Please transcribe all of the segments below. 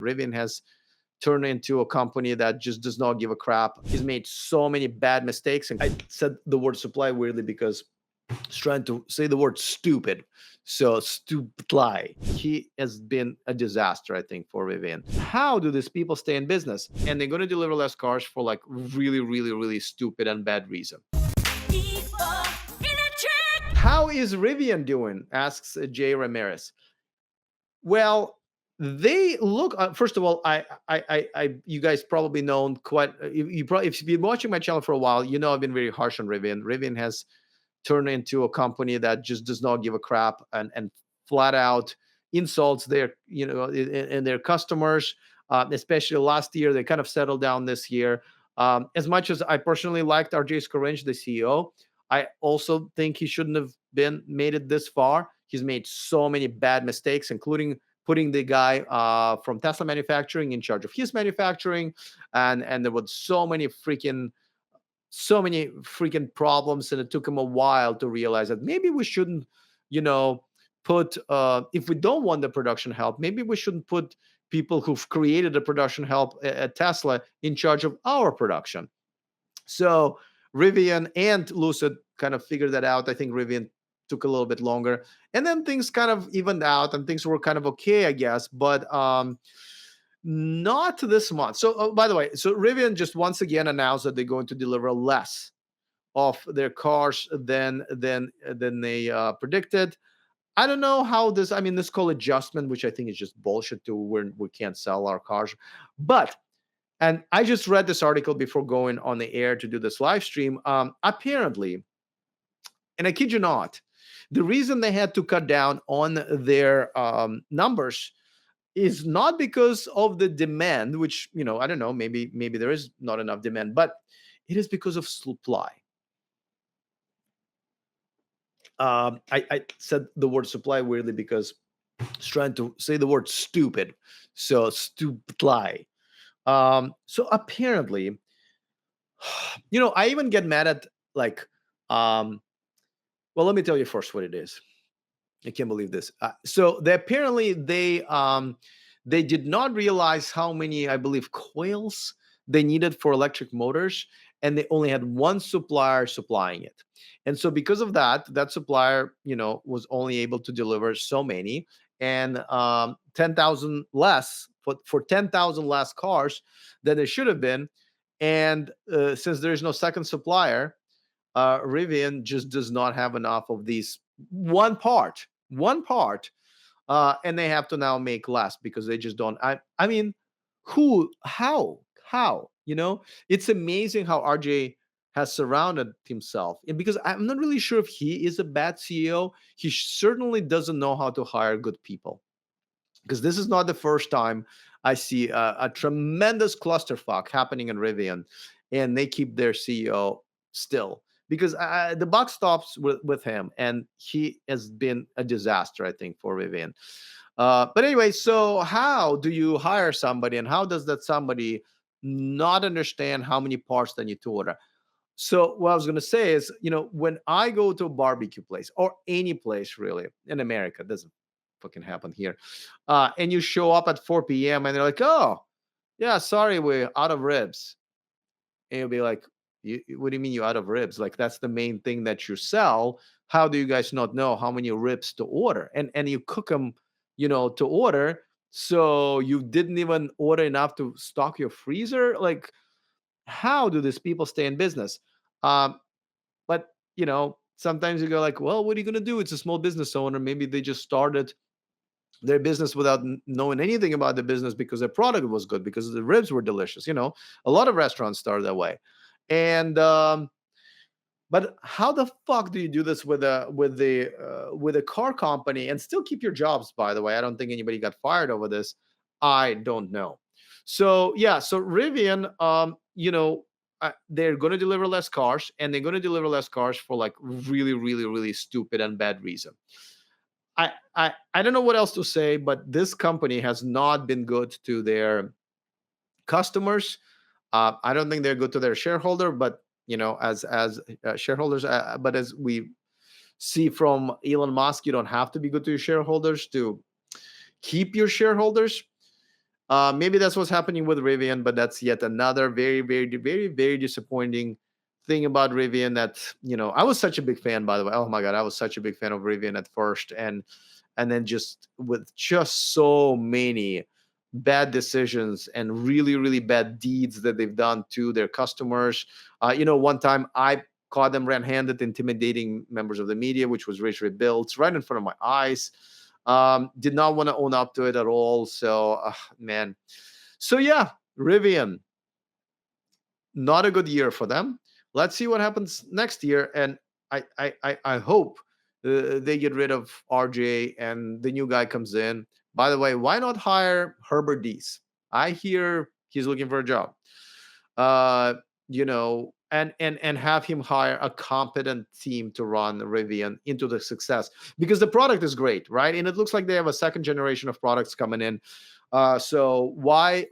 Rivian has turned into a company that just does not give a crap. He's made so many bad mistakes. And I said the word supply weirdly because he's trying to say the word stupid. So stupid lie. He has been a disaster, I think, for Rivian. How do these people stay in business? And they're going to deliver less cars for like really, really, really stupid and bad reason. How is Rivian doing? Asks Jay Ramirez. Well, they look. First of all, you guys probably known quite. You probably, if you've been watching my channel for a while, you know I've been very harsh on Rivian. Rivian has turned into a company that just does not give a crap and flat out insults their and their customers. Especially last year, they kind of settled down this year. As much as I personally liked RJ Scaringe, the CEO, I also think he shouldn't have been made it this far. He's made so many bad mistakes, including putting the guy from Tesla manufacturing in charge of his manufacturing, and there was so many freaking problems, and it took him a while to realize that maybe we shouldn't, put if we don't want the production help, maybe we shouldn't put people who've created the production help at Tesla in charge of our production. So Rivian and Lucid kind of figured that out. I think Rivian took a little bit longer, and then things kind of evened out, and things were kind of okay, I guess. But not this month. So, by the way, so Rivian just once again announced that they're going to deliver less of their cars than they predicted. I don't know how this. I mean, this called adjustment, which I think is just bullshit. To where we can't sell our cars, but and I just read this article before going on the air to do this live stream. Apparently, and I kid you not, the reason they had to cut down on their numbers is not because of the demand, which I don't know, maybe there is not enough demand, but it is because of supply. I said the word supply weirdly because I was trying to say the word stupid. So stupid lie. So apparently, I even get mad at like, well, let me tell you first what it is. I can't believe this. So they did not realize how many, I believe, coils they needed for electric motors, and they only had one supplier supplying it. And so because of that supplier, was only able to deliver so many, and 10,000 less for 10,000 less cars than there should have been. And since there is no second supplier, Rivian just does not have enough of these one part, and they have to now make less because they just don't. I mean, how? It's amazing how RJ has surrounded himself, and because I'm not really sure if he is a bad CEO, he certainly doesn't know how to hire good people. Because this is not the first time I see a tremendous clusterfuck happening in Rivian, and they keep their CEO still because the buck stops with him, and he has been a disaster, I think, for Rivian. But anyway, so how do you hire somebody, and how does that somebody not understand how many parts they need to order? So what I was going to say is, when I go to a barbecue place or any place really in America, doesn't fucking happen here, and you show up at 4 p.m. and they're like, "Oh, yeah, sorry, we're out of ribs," and you'll be like, "What do you mean you're out of ribs? Like that's the main thing that you sell. How do you guys not know how many ribs to order? And you cook them, to order. So you didn't even order enough to stock your freezer. Like, how do these people stay in business?" Um, but sometimes you go like, well, what are you going to do? It's a small business owner. Maybe they just started their business without knowing anything about the business because their product was good, because the ribs were delicious. A lot of restaurants start that way. And but how the fuck do you do this with a car company and still keep your jobs? By the way, I don't think anybody got fired over this. I don't know. So yeah, so Rivian, they're going to deliver less cars, and they're going to deliver less cars for like really, really, really stupid and bad reason. I don't know what else to say, but this company has not been good to their customers. I don't think they're good to their shareholder, but as shareholders, but as we see from Elon Musk, you don't have to be good to your shareholders to keep your shareholders. Maybe that's what's happening with Rivian, but that's yet another very, very, very, very disappointing thing about Rivian. That, I was such a big fan, by the way. Oh my god, I was such a big fan of Rivian at first, and then just with just so many bad decisions and really, really bad deeds that they've done to their customers. One time I caught them red-handed intimidating members of the media, which was Rich Rebuilds right in front of my eyes. Did not want to own up to it at all. So, man. So yeah, Rivian, not a good year for them. Let's see what happens next year, and I hope they get rid of RJ and the new guy comes in. By the way, why not hire Herbert Dees? I hear he's looking for a job. uh, and have him hire a competent team to run Rivian into the success, because the product is great, right? And it looks like they have a second generation of products coming in. So why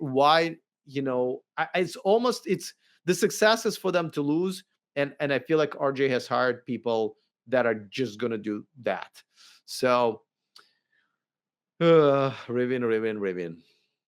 it's the success is for them to lose, and I feel like RJ has hired people that are just gonna do that. So Rivian, Rivian, Rivian.